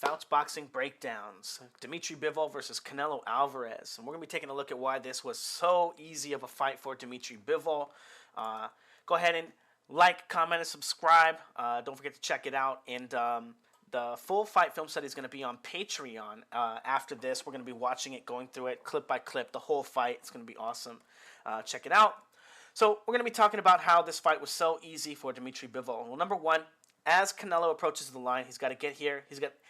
Fouts Boxing Breakdowns. Dmitry Bivol versus Canelo Alvarez. And we're going to be taking a look at why this was so easy of a fight for Dmitry Bivol. Go ahead and like, comment, and subscribe. Don't forget to check it out. And the full fight film study is going to be on Patreon after this. We're going to be watching it, going through it clip by clip, the whole fight. It's going to be awesome. Check it out. So we're going to be talking about how this fight was so easy for Dmitry Bivol. Well, number one, as Canelo approaches the line, he's got to get here.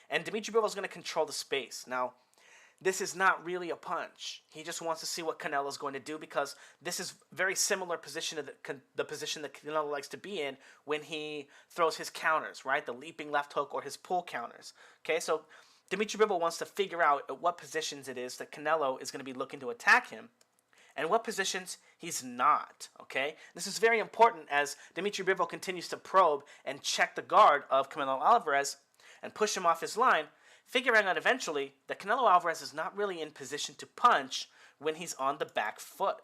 And Dmitry Bivol is going to control the space. Now, this is not really a punch. He just wants to see what Canelo is going to do because this is very similar position to the position that Canelo likes to be in when he throws his counters, right? The leaping left hook or his pull counters. Okay, so Dmitry Bivol wants to figure out at what positions it is that Canelo is going to be looking to attack him and what positions he's not, okay? This is very important as Dmitry Bivol continues to probe and check the guard of Canelo Alvarez and push him off his line, figuring out eventually that Canelo Alvarez is not really in position to punch when he's on the back foot,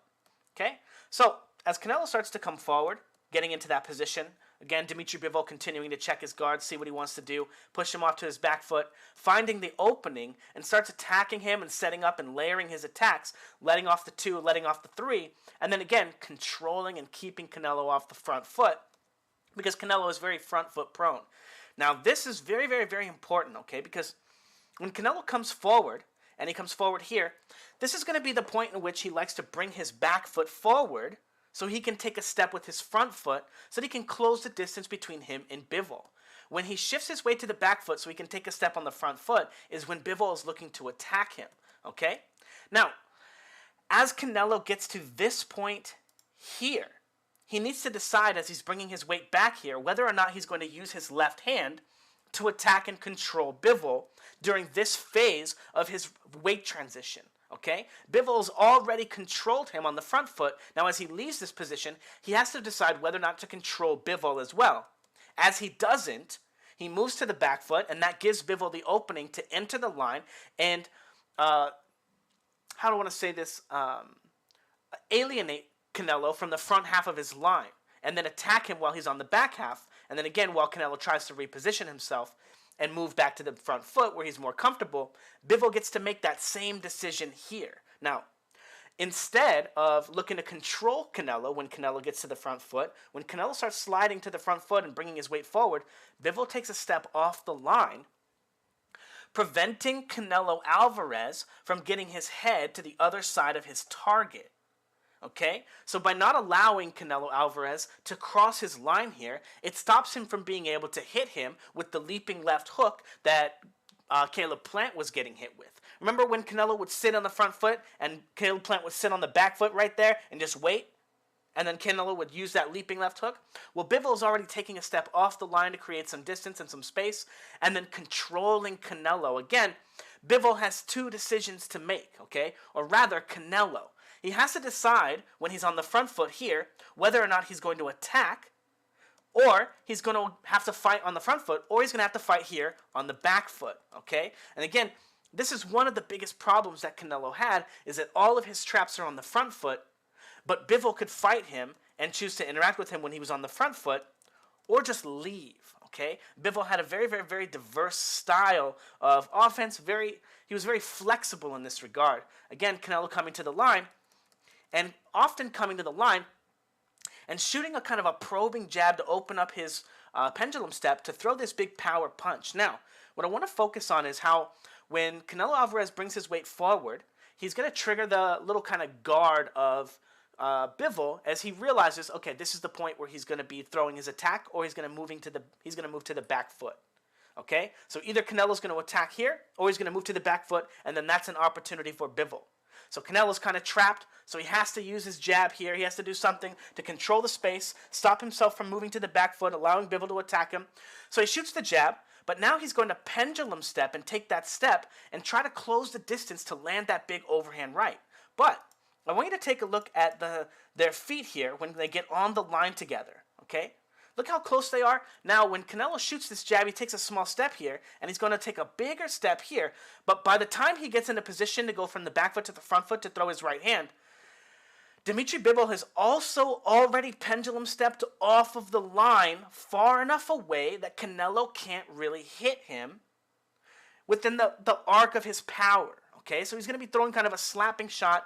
okay? So as Canelo starts to come forward, getting into that position, again, Dmitry Bivol continuing to check his guard, see what he wants to do, push him off to his back foot, finding the opening, and starts attacking him and setting up and layering his attacks, letting off the 2, letting off the 3, and then again, controlling and keeping Canelo off the front foot because Canelo is very front foot prone. Now, this is very, very, very important, okay, because when Canelo comes forward, and he comes forward here, this is going to be the point in which he likes to bring his back foot forward so he can take a step with his front foot so that he can close the distance between him and Bivol. When he shifts his weight to the back foot so he can take a step on the front foot is when Bivol is looking to attack him, okay? Now, as Canelo gets to this point here, he needs to decide as he's bringing his weight back here whether or not he's going to use his left hand to attack and control Bivol during this phase of his weight transition. Okay? Bivol's already controlled him on the front foot. Now, as he leaves this position, he has to decide whether or not to control Bivol as well. As he doesn't, he moves to the back foot, and that gives Bivol the opening to enter the line and, how do I want to say this, alienate Canelo from the front half of his line, and then attack him while he's on the back half, and then again while Canelo tries to reposition himself and move back to the front foot where he's more comfortable, Bivol gets to make that same decision here. Now, instead of looking to control Canelo when Canelo gets to the front foot, when Canelo starts sliding to the front foot and bringing his weight forward, Bivol takes a step off the line, preventing Canelo Alvarez from getting his head to the other side of his target. Okay, so by not allowing Canelo Alvarez to cross his line here, it stops him from being able to hit him with the leaping left hook that Caleb Plant was getting hit with. Remember when Canelo would sit on the front foot and Caleb Plant would sit on the back foot right there and just wait? And then Canelo would use that leaping left hook? Well, Bivol is already taking a step off the line to create some distance and some space and then controlling Canelo. Again, Bivol has 2 decisions to make, okay? Or rather, Canelo. He has to decide when he's on the front foot here whether or not he's going to attack or he's going to have to fight on the front foot or he's going to have to fight here on the back foot, okay? And again, this is one of the biggest problems that Canelo had is that all of his traps are on the front foot, but Bivol could fight him and choose to interact with him when he was on the front foot or just leave, okay? Bivol had a very, very, very diverse style of offense. He was very flexible in this regard. Again, Canelo coming to the line, and often coming to the line and shooting a kind of a probing jab to open up his pendulum step to throw this big power punch. Now, what I want to focus on is how when Canelo Alvarez brings his weight forward, he's going to trigger the little kind of guard of Bivol as he realizes, okay, this is the point where he's going to be throwing his attack or he's going to move to the back foot. Okay? So either Canelo's going to attack here or he's going to move to the back foot, and then that's an opportunity for Bivol. So Canelo's kind of trapped, so he has to use his jab here. He has to do something to control the space, stop himself from moving to the back foot, allowing Bivol to attack him. So he shoots the jab, but now he's going to pendulum step and take that step and try to close the distance to land that big overhand right. But I want you to take a look at their feet here when they get on the line together, okay? Look how close they are. Now, when Canelo shoots this jab, he takes a small step here, and he's going to take a bigger step here. But by the time he gets in a position to go from the back foot to the front foot to throw his right hand, Dmitry Bivol has also already pendulum stepped off of the line far enough away that Canelo can't really hit him within the arc of his power. Okay, so he's going to be throwing kind of a slapping shot,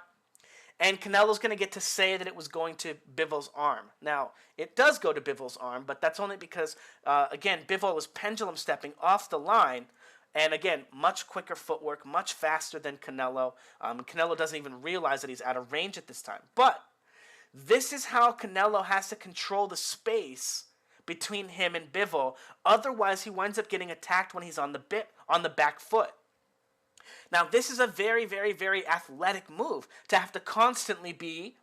and Canelo's going to get to say that it was going to Bivol's arm. Now, it does go to Bivol's arm, but that's only because, again, Bivol was pendulum stepping off the line, and again, much quicker footwork, much faster than Canelo. Canelo doesn't even realize that he's out of range at this time. But this is how Canelo has to control the space between him and Bivol. Otherwise, he winds up getting attacked when he's on the back foot. Now, this is a very, very, very athletic move to have to constantly be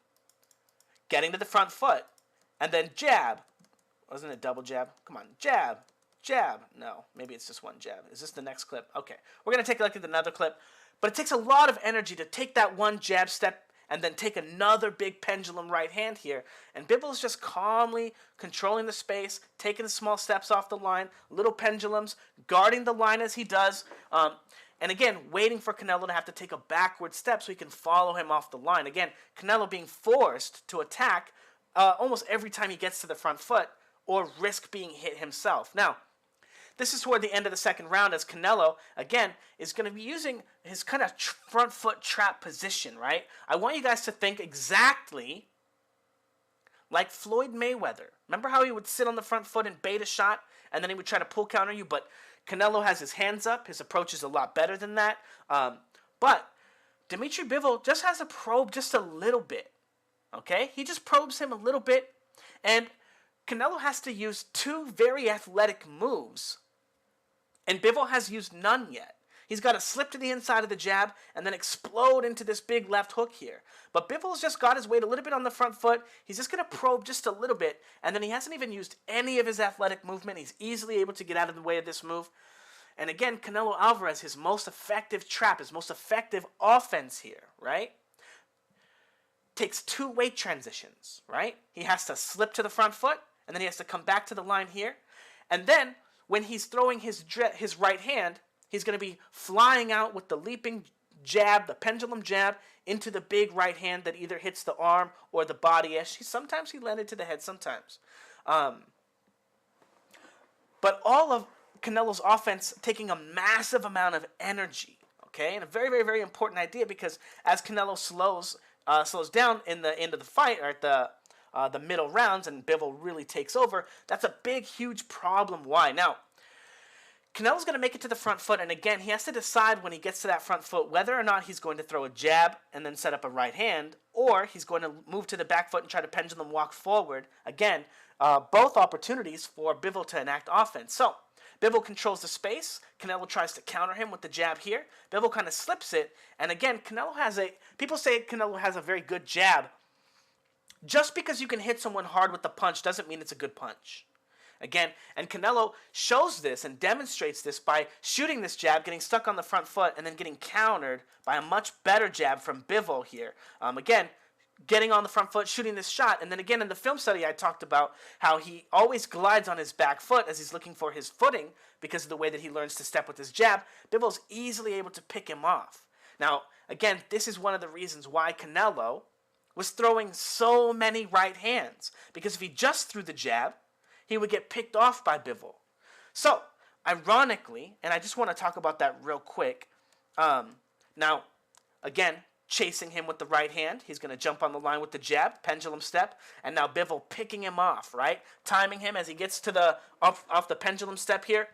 getting to the front foot and then jab. Wasn't it double jab? Come on, jab, jab. No, maybe it's just one jab. Is this the next clip? Okay, we're going to take a look at another clip. But it takes a lot of energy to take that one jab step and then take another big pendulum right hand here. And Bivol is just calmly controlling the space, taking the small steps off the line, little pendulums, guarding the line as he does. And again, waiting for Canelo to have to take a backward step so he can follow him off the line. Again, Canelo being forced to attack almost every time he gets to the front foot or risk being hit himself. Now, this is toward the end of the second round as Canelo, again, is going to be using his kind of front foot trap position, right? I want you guys to think exactly like Floyd Mayweather. Remember how he would sit on the front foot and bait a shot, and then he would try to pull counter you, but Canelo has his hands up. His approach is a lot better than that. But Dmitry Bivol just has to probe just a little bit. Okay? He just probes him a little bit. And Canelo has to use two very athletic moves. And Bivol has used none yet. He's got to slip to the inside of the jab and then explode into this big left hook here. But Bivol's just got his weight a little bit on the front foot. He's just going to probe just a little bit. And then he hasn't even used any of his athletic movement. He's easily able to get out of the way of this move. And again, Canelo Alvarez, his most effective trap, his most effective offense here, right? Takes two weight transitions, right? He has to slip to the front foot, and then he has to come back to the line here. And then when he's throwing his right hand, he's going to be flying out with the leaping jab, the pendulum jab, into the big right hand that either hits the arm or the body-ish. Sometimes he landed to the head, sometimes. But all of Canelo's offense taking a massive amount of energy, okay? And a very, very, very important idea because as Canelo slows down in the end of the fight, or at the middle rounds, and Bivol really takes over, that's a big, huge problem. Why? Now, Canelo's going to make it to the front foot, and again, he has to decide when he gets to that front foot whether or not he's going to throw a jab and then set up a right hand, or he's going to move to the back foot and try to pendulum walk forward. Again, both opportunities for Bivol to enact offense. So, Bivol controls the space. Canelo tries to counter him with the jab here. Bivol kind of slips it, and again, people say Canelo has a very good jab. Just because you can hit someone hard with the punch doesn't mean it's a good punch. Again, and Canelo shows this and demonstrates this by shooting this jab, getting stuck on the front foot, and then getting countered by a much better jab from Bivol here. Again, getting on the front foot, shooting this shot, and then again in the film study I talked about how he always glides on his back foot as he's looking for his footing because of the way that he learns to step with his jab. Bivol's easily able to pick him off. Now, again, this is one of the reasons why Canelo was throwing so many right hands, because if he just threw the jab, he would get picked off by Bivol. So, ironically, and I just want to talk about that real quick. Now, again, chasing him with the right hand. He's going to jump on the line with the jab, pendulum step, and now Bivol picking him off, right? Timing him as he gets to the off the pendulum step here.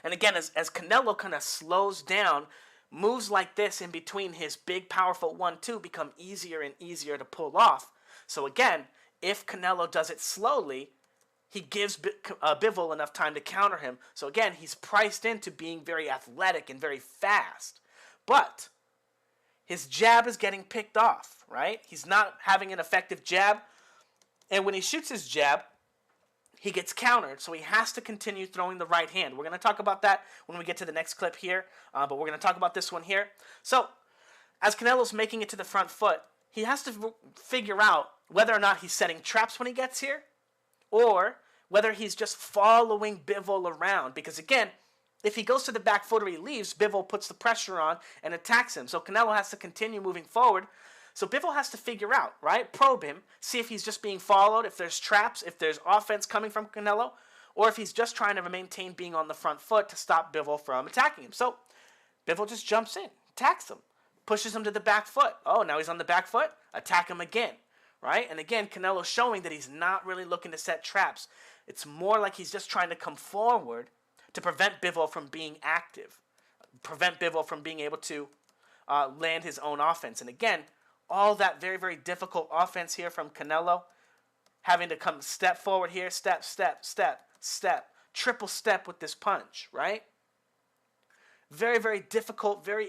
And again, as Canelo kind of slows down, moves like this in between his big, powerful 1-2 become easier and easier to pull off. So again, if Canelo does it slowly, he gives Bivol enough time to counter him. So again, he's priced into being very athletic and very fast. But his jab is getting picked off, right? He's not having an effective jab. And when he shoots his jab, he gets countered. So he has to continue throwing the right hand. We're going to talk about that when we get to the next clip here. But we're going to talk about this one here. So as Canelo's making it to the front foot, he has to figure out whether or not he's setting traps when he gets here, or whether he's just following Bivol around. Because again, if he goes to the back foot or he leaves, Bivol puts the pressure on and attacks him. So Canelo has to continue moving forward. So Bivol has to figure out, right? Probe him, see if he's just being followed, if there's traps, if there's offense coming from Canelo, or if he's just trying to maintain being on the front foot to stop Bivol from attacking him. So Bivol just jumps in, attacks him, pushes him to the back foot. Oh, now he's on the back foot, attack him again, right? And again, Canelo's showing that he's not really looking to set traps. It's more like he's just trying to come forward to prevent Bivol from being active, prevent Bivol from being able to land his own offense. And again, all that very, very difficult offense here from Canelo, having to come step forward here, step, step, step, step, triple step with this punch, right? Very, very difficult, very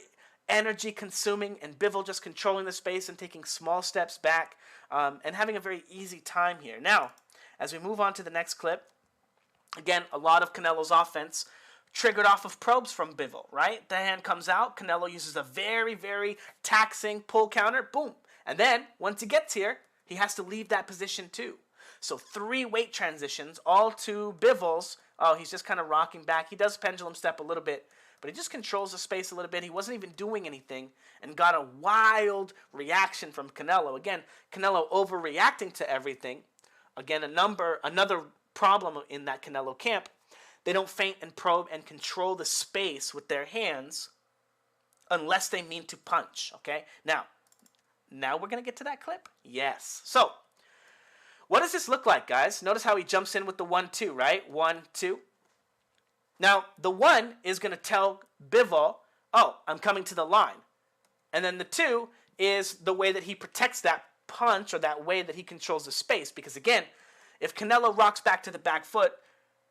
energy consuming, and Bivol just controlling the space and taking small steps back and having a very easy time here. Now, as we move on to the next clip, again, a lot of Canelo's offense triggered off of probes from Bivol, right? The hand comes out, Canelo uses a very, very taxing pull counter, boom. And then, once he gets here, he has to leave that position too. So 3 weight transitions, all to Bivol's. Oh, he's just kind of rocking back. He does pendulum step a little bit, but he just controls the space a little bit. He wasn't even doing anything and got a wild reaction from Canelo. Again, Canelo overreacting to everything. Again, another problem in that Canelo camp. They don't feint and probe and control the space with their hands unless they mean to punch, okay? Now we're going to get to that clip? Yes. So, what does this look like, guys? Notice how he jumps in with the 1-2, right? 1-2. Now, the 1 is going to tell Bivol, oh, I'm coming to the line. And then the 2 is the way that he protects that punch or that way that he controls the space. Because, again, if Canelo rocks back to the back foot,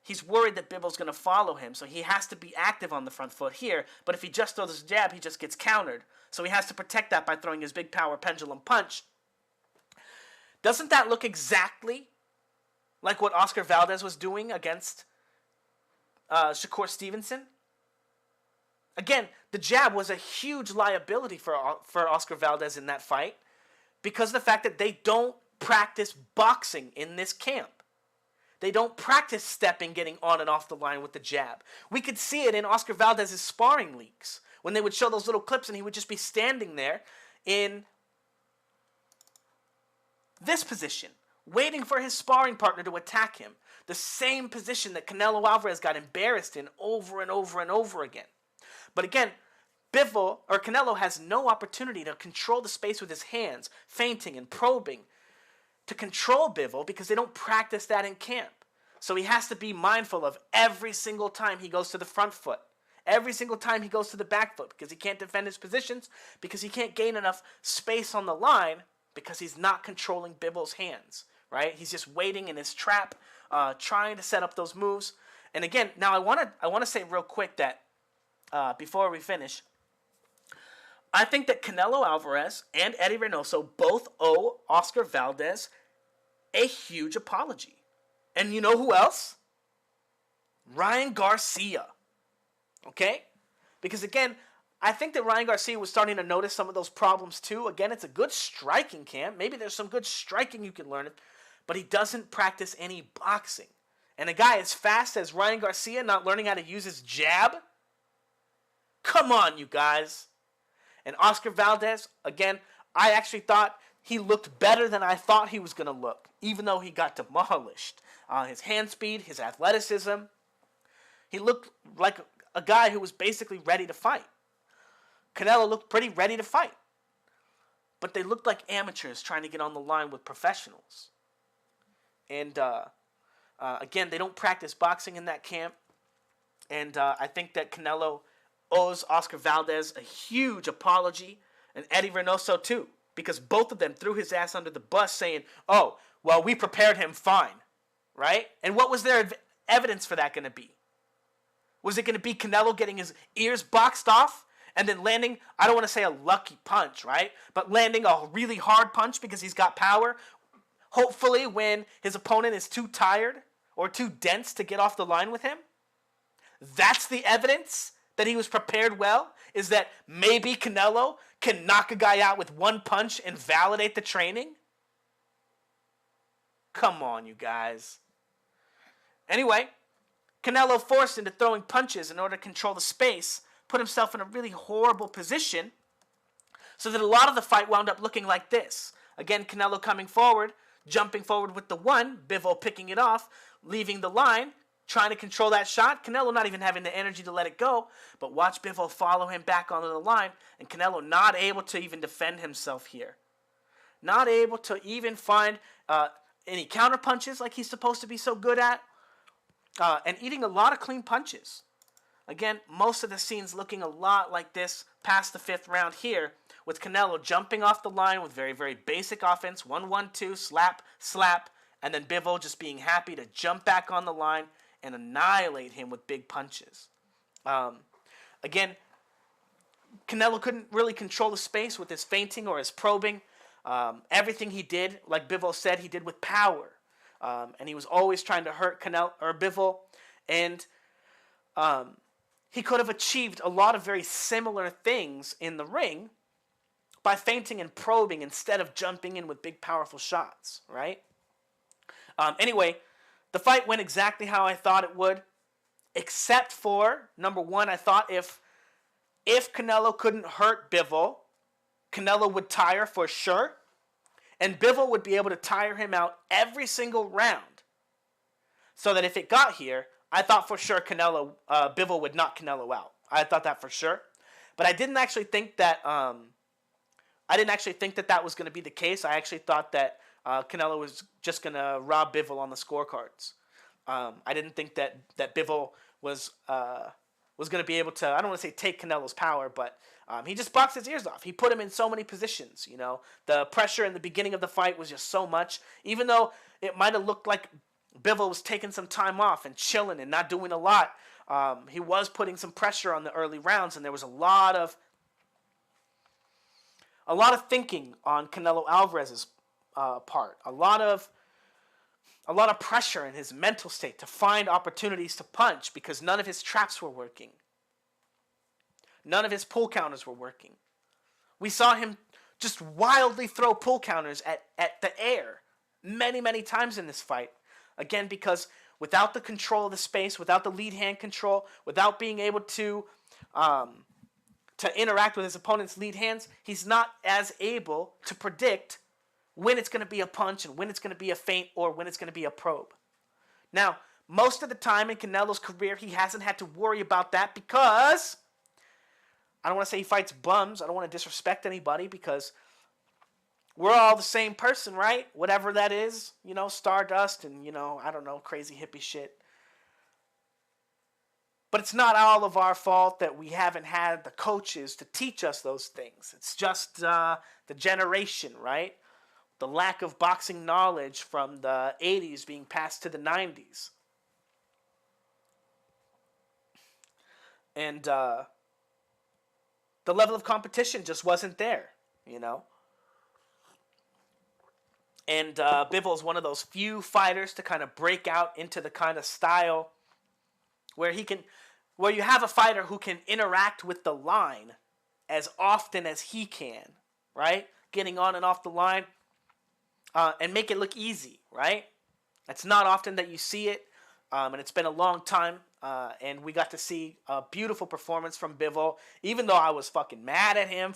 he's worried that Bivol's going to follow him, so he has to be active on the front foot here. But if he just throws his jab, he just gets countered. So he has to protect that by throwing his big power pendulum punch. Doesn't that look exactly like what Oscar Valdez was doing against Shakur Stevenson? Again, the jab was a huge liability for Oscar Valdez in that fight because of the fact that they don't practice boxing in this camp. They don't practice stepping, getting on and off the line with the jab. We could see it in Oscar Valdez's sparring leaks when they would show those little clips and he would just be standing there in this position, waiting for his sparring partner to attack him. The same position that Canelo Alvarez got embarrassed in over and over and over again. But again, Canelo has no opportunity to control the space with his hands, feinting and probing, to control Bivol because they don't practice that in camp. So he has to be mindful of every single time he goes to the front foot, every single time he goes to the back foot, because he can't defend his positions, because he can't gain enough space on the line, because he's not controlling Bivol's hands, right? He's just waiting in his trap, trying to set up those moves. And again, now I want to say real quick that before we finish, I think that Canelo Alvarez and Eddie Reynoso both owe Oscar Valdez a huge apology. And you know who else? Ryan Garcia. Okay? Because again, I think that Ryan Garcia was starting to notice some of those problems too. Again, it's a good striking camp. Maybe there's some good striking you can learn, but he doesn't practice any boxing. And a guy as fast as Ryan Garcia not learning how to use his jab? Come on, you guys. And Oscar Valdez, again, I actually thought he looked better than I thought he was going to look, even though he got demolished. His hand speed, his athleticism. He looked like a guy who was basically ready to fight. Canelo looked pretty ready to fight. But they looked like amateurs trying to get on the line with professionals. And again, they don't practice boxing in that camp. And I think that Canelo owes Oscar Valdez a huge apology, and Eddie Reynoso too, because both of them threw his ass under the bus saying, oh, well, we prepared him fine, right? And what was their evidence for that going to be? Was it going to be Canelo getting his ears boxed off and then landing, I don't want to say a lucky punch, right? But landing a really hard punch because he's got power, hopefully when his opponent is too tired or too dense to get off the line with him? That's the evidence that he was prepared well, is that maybe Canelo can knock a guy out with one punch and validate the training? Come on, you guys. Anyway, Canelo, forced into throwing punches in order to control the space, put himself in a really horrible position, so that a lot of the fight wound up looking like this. Again, Canelo coming forward, jumping forward with the 1, Bivol picking it off, leaving the line, trying to control that shot. Canelo not even having the energy to let it go. But watch Bivol follow him back onto the line. And Canelo not able to even defend himself here. Not able to even find any counter punches like he's supposed to be so good at. And eating a lot of clean punches. Again, most of the scenes looking a lot like this past the 5th round here, with Canelo jumping off the line with very, very basic offense, 1-1-2, slap, slap, and then Bivol just being happy to jump back on the line and annihilate him with big punches. Again, Canelo couldn't really control the space with his feinting or his probing. Everything he did, like Bivol said, he did with power. And he was always trying to hurt Canelo or Bivol. And he could have achieved a lot of very similar things in the ring by feinting and probing instead of jumping in with big, powerful shots, right? Anyway, the fight went exactly how I thought it would, except for, number one, I thought if Canelo couldn't hurt Bivol, Canelo would tire for sure, and Bivol would be able to tire him out every single round, so that if it got here, I thought for sure Bivol would knock Canelo out. I thought that for sure, but I didn't actually think that. That was going to be the case. I actually thought that Canelo was just going to rob Bivol on the scorecards. I didn't think that Bivol was going to be able to, I don't want to say take Canelo's power, but he just boxed his ears off. He put him in so many positions, you know. The pressure in the beginning of the fight was just so much. Even though it might have looked like Bivol was taking some time off and chilling and not doing a lot, he was putting some pressure on the early rounds, and there was a lot of thinking on Canelo Alvarez's part. A lot of pressure in his mental state to find opportunities to punch because none of his traps were working. None of his pull counters were working. We saw him just wildly throw pull counters at the air many, many times in this fight. Again, because without the control of the space, without the lead hand control, without being able to interact with his opponent's lead hands, he's not as able to predict when it's going to be a punch and when it's going to be a feint or when it's going to be a probe. Now, most of the time in Canelo's career, he hasn't had to worry about that because, I don't want to say he fights bums. I don't want to disrespect anybody because we're all the same person, right? Whatever that is, you know, Stardust and, you know, I don't know, crazy hippie shit. But it's not all of our fault that we haven't had the coaches to teach us those things. It's just the generation, right? The lack of boxing knowledge from the 80s being passed to the 90s. And the level of competition just wasn't there, you know? And Bivol is one of those few fighters to kind of break out into the kind of style where you have a fighter who can interact with the line as often as he can, right? Getting on and off the line and make it look easy, right? It's not often that you see it, and it's been a long time, and we got to see a beautiful performance from Bivol, even though I was fucking mad at him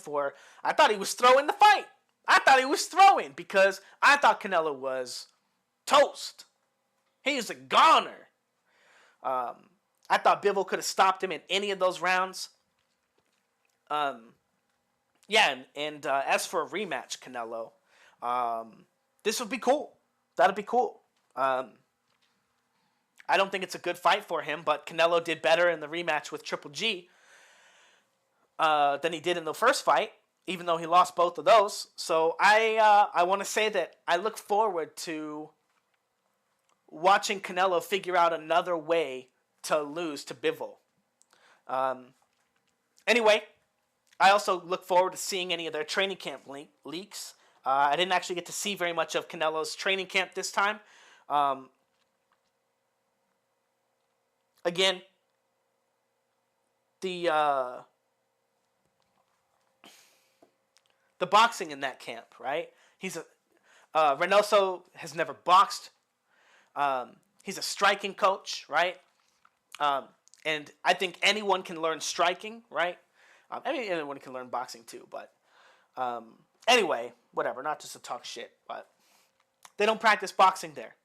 I thought he was throwing the fight. I thought he was throwing because I thought Canelo was toast. He was a goner. I thought Bivol could have stopped him in any of those rounds. As for a rematch, Canelo, this would be cool. That'd be cool. I don't think it's a good fight for him, but Canelo did better in the rematch with Triple G than he did in the first fight, even though he lost both of those. So I want to say that I look forward to watching Canelo figure out another way to lose to Bivol. Anyway, I also look forward to seeing any of their training camp leaks. I didn't actually get to see very much of Canelo's training camp this time. Again, the boxing in that camp, right? Reynoso has never boxed. He's a striking coach, right? And I think anyone can learn striking, right? Anyone can learn boxing too, but anyway, whatever, not just to talk shit, but they don't practice boxing there,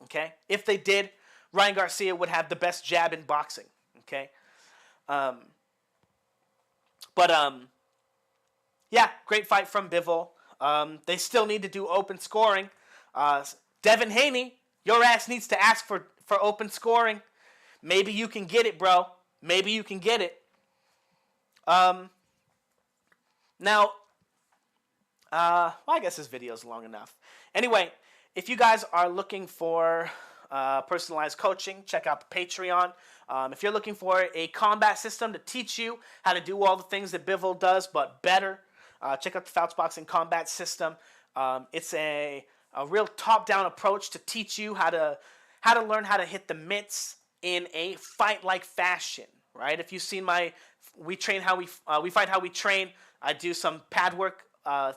okay? If they did, Ryan Garcia would have the best jab in boxing. Okay, yeah, great fight from Bivol. They still need to do open scoring. Devin Haney, your ass needs to ask for open scoring. Maybe you can get it, bro. Maybe you can get it. Now, well, I guess this video is long enough. Anyway, if you guys are looking for personalized coaching, check out the Patreon. If you're looking for a combat system to teach you how to do all the things that Bivol does, but better, check out the Fouts Boxing Combat System. It's a real top-down approach to teach you how to learn how to hit the mitts in a fight-like fashion. Right? If you've seen we fight how we train. I do some pad work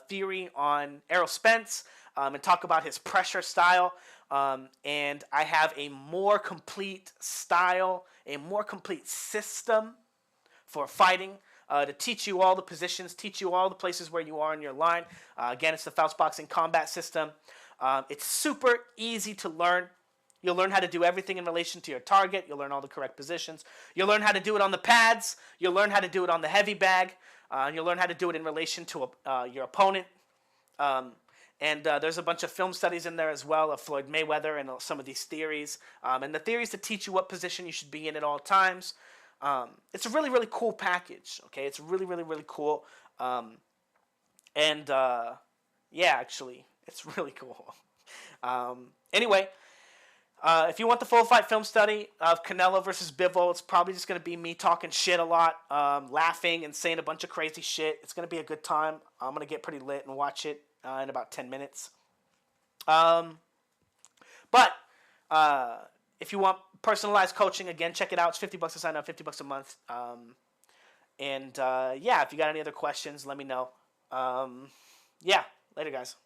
theory on Errol Spence and talk about his pressure style. And I have a more complete style, a more complete system for fighting to teach you all the positions, teach you all the places where you are in your line. Again, it's the Fouts Boxing Combat System. It's super easy to learn. You'll learn how to do everything in relation to your target. You'll learn all the correct positions. You'll learn how to do it on the pads. You'll learn how to do it on the heavy bag. You'll learn how to do it in relation to your opponent. And there's a bunch of film studies in there as well of Floyd Mayweather and some of these theories. And the theories to teach you what position you should be in at all times. It's a really, really cool package. Okay, it's really, really, really cool. Yeah, actually, it's really cool. Anyway, if you want the full fight film study of Canelo versus Bivol, it's probably just going to be me talking shit a lot, laughing and saying a bunch of crazy shit. It's going to be a good time. I'm going to get pretty lit and watch it in about 10 minutes. But if you want personalized coaching, again, check it out. It's $50 to sign up, $50 a month. Yeah, if you got any other questions, let me know. Yeah, later, guys.